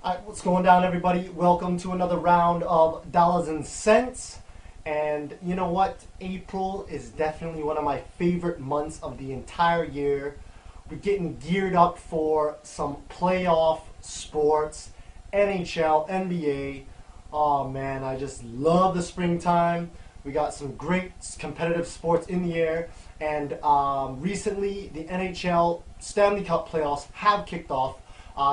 Alright, what's going down, everybody? Welcome to another round of Dollars and Cents. And you know what? April is definitely one of my favorite months of the entire year. We're getting geared up for some playoff sports, NHL, NBA. Oh man, I just love the springtime. We got some great competitive sports in the air. And recently, the NHL Stanley Cup playoffs have kicked off.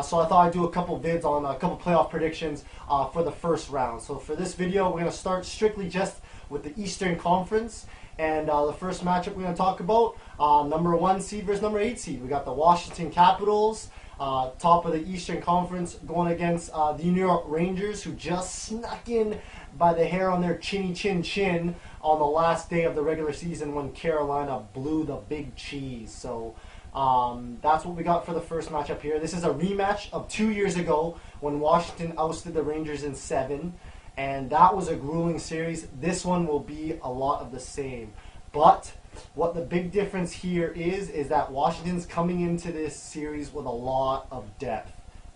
So I thought I'd do a couple vids on a couple playoff predictions for the first round. So for this video, we're going to start strictly just with the Eastern Conference. And the first matchup we're going to talk about, number 1 seed versus number 8 seed. We got the Washington Capitals, top of the Eastern Conference, going against the New York Rangers, who just snuck in by the hair on their chinny chin chin on the last day of the regular season when Carolina blew the big cheese. So that's what we got for the first matchup here. This is a rematch of 2 years ago when Washington ousted the Rangers in 7, and that was a grueling series. This one will be a lot of the same. But what the big difference here is that Washington's coming into this series with a lot of depth.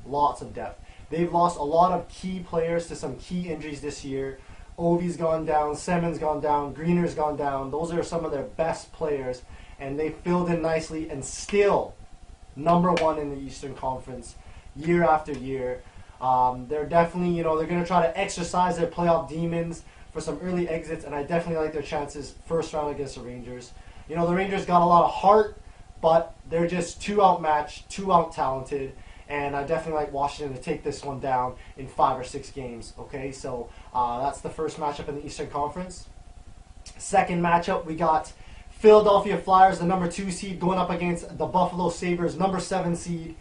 Lots of depth. They've lost a lot of key players to some key injuries this year. Ovi's gone down, Semon's gone down, Greener's gone down. Those are some of their best players. And they filled in nicely and still number 1 in the Eastern Conference year after year. They're definitely, they're going to try to exercise their playoff demons for some early exits, and I definitely like their chances first round against the Rangers. The Rangers got a lot of heart, but they're just too outmatched, too out-talented, and I definitely like Washington to take this one down in 5 or 6 games. Okay, so that's the first matchup in the Eastern Conference. Second matchup, we got Philadelphia Flyers, the number 2 seed, going up against the Buffalo Sabres, number 7 seed.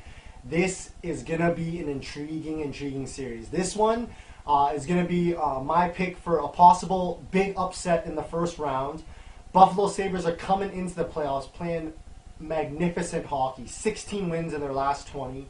This is going to be an intriguing series. This one is going to be my pick for a possible big upset in the first round. Buffalo Sabres are coming into the playoffs playing magnificent hockey, 16 wins in their last 20.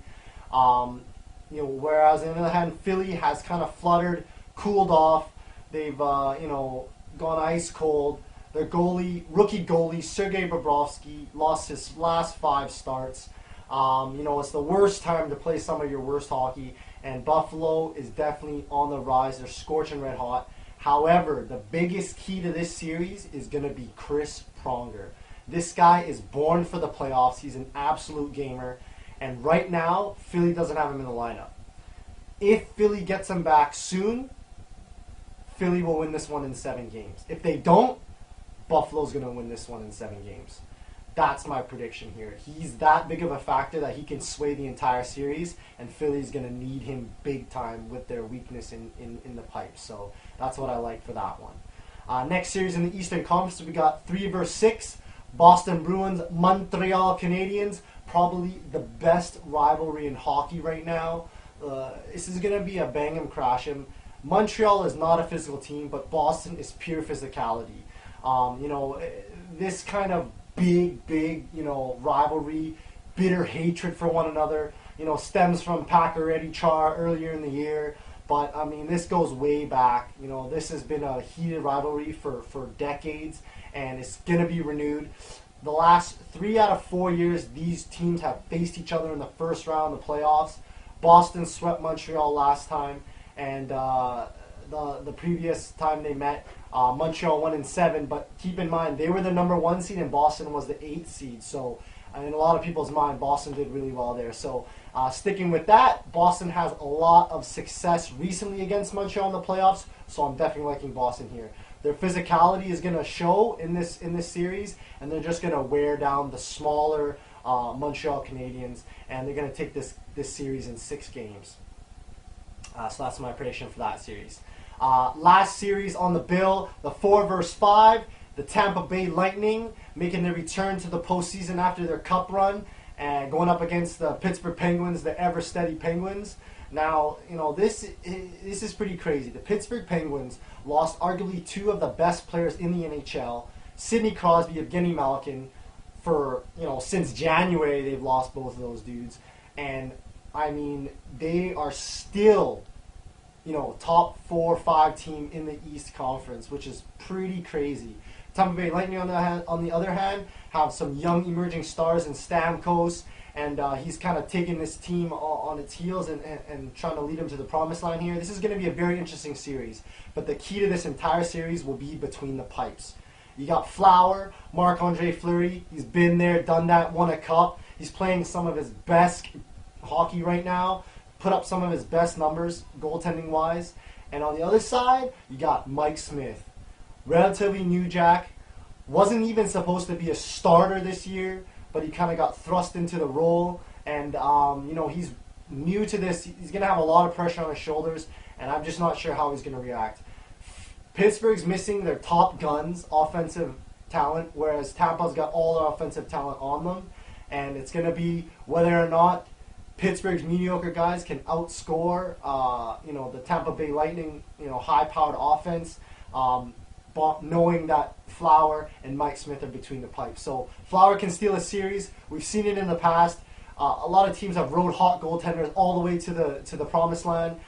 Whereas on the other hand, Philly has kind of fluttered, cooled off. They've gone ice cold. Their rookie goalie, Sergei Bobrovsky, lost his last 5 starts. It's the worst time to play some of your worst hockey, and Buffalo is definitely on the rise. They're scorching red hot. However, the biggest key to this series is going to be Chris Pronger. This guy is born for the playoffs. He's an absolute gamer, and right now, Philly doesn't have him in the lineup. If Philly gets him back soon, Philly will win this one in 7 games. If they don't, Buffalo's going to win this one in 7 games. That's my prediction here. He's that big of a factor that he can sway the entire series, and Philly's going to need him big time with their weakness in the pipe. So that's what I like for that one. Next series in the Eastern Conference, we got 3 versus 6. Boston Bruins, Montreal Canadiens, probably the best rivalry in hockey right now. This is going to be a bang 'em crash 'em. Montreal is not a physical team, but Boston is pure physicality. This kind of big, rivalry, bitter hatred for one another, stems from Packer Eddie Char earlier in the year. But, this goes way back. This has been a heated rivalry for decades, and it's going to be renewed. The last 3 out of 4 years, these teams have faced each other in the first round of the playoffs. Boston swept Montreal last time, and the previous time they met, Montreal won in 7, but keep in mind, they were the number 1 seed and Boston was the 8th seed. So in a lot of people's mind, Boston did really well there. So sticking with that, Boston has a lot of success recently against Montreal in the playoffs, so I'm definitely liking Boston here. Their physicality is going to show in this series, and they're just going to wear down the smaller Montreal Canadiens, and they're going to take this series in 6 games. So that's my prediction for that series. Last series on the bill, the 4 versus 5, the Tampa Bay Lightning making their return to the postseason after their cup run and going up against the Pittsburgh Penguins, the ever-steady Penguins. Now, this is pretty crazy. The Pittsburgh Penguins lost arguably 2 of the best players in the NHL, Sidney Crosby, Evgeny Malkin. Since January, they've lost both of those dudes. And, they are still top 4 or 5 team in the East Conference, which is pretty crazy. Tampa Bay Lightning, on the other hand, have some young emerging stars in Stamkos and he's kind of taking this team on its heels and trying to lead them to the promised line here. This is going to be a very interesting series, but the key to this entire series will be between the pipes. You got Flower, Marc-Andre Fleury. He's been there, done that, won a cup. He's playing some of his best hockey right now, put up some of his best numbers goaltending-wise. And on the other side, you got Mike Smith. Relatively new jack. Wasn't even supposed to be a starter this year, but he kind of got thrust into the role. And, he's new to this. He's going to have a lot of pressure on his shoulders, and I'm just not sure how he's going to react. Pittsburgh's missing their top guns, offensive talent, whereas Tampa's got all their offensive talent on them. And it's going to be whether or not Pittsburgh's mediocre guys can outscore, the Tampa Bay Lightning, high-powered offense, knowing that Flower and Mike Smith are between the pipes. So Flower can steal a series. We've seen it in the past. A lot of teams have rode hot goaltenders all the way to the promised land.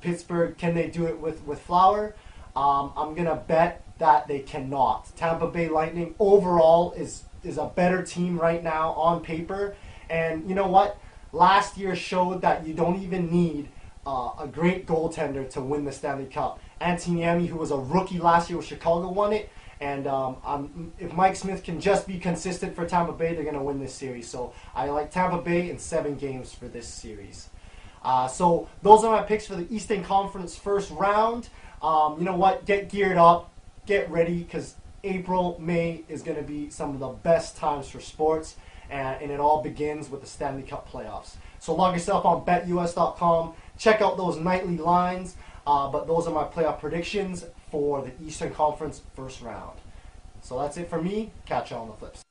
Pittsburgh, can they do it with Flower? I'm going to bet that they cannot. Tampa Bay Lightning overall is a better team right now on paper. And you know what? Last year showed that you don't even need a great goaltender to win the Stanley Cup. Antoniemi, who was a rookie last year with Chicago, won it. And if Mike Smith can just be consistent for Tampa Bay, they're going to win this series. So I like Tampa Bay in 7 games for this series. So those are my picks for the Eastern Conference first round. You know what? Get geared up. Get ready, because April, May is going to be some of the best times for sports. And it all begins with the Stanley Cup playoffs. So log yourself on betus.com. Check out those nightly lines. But those are my playoff predictions for the Eastern Conference first round. So that's it for me. Catch you on the flips.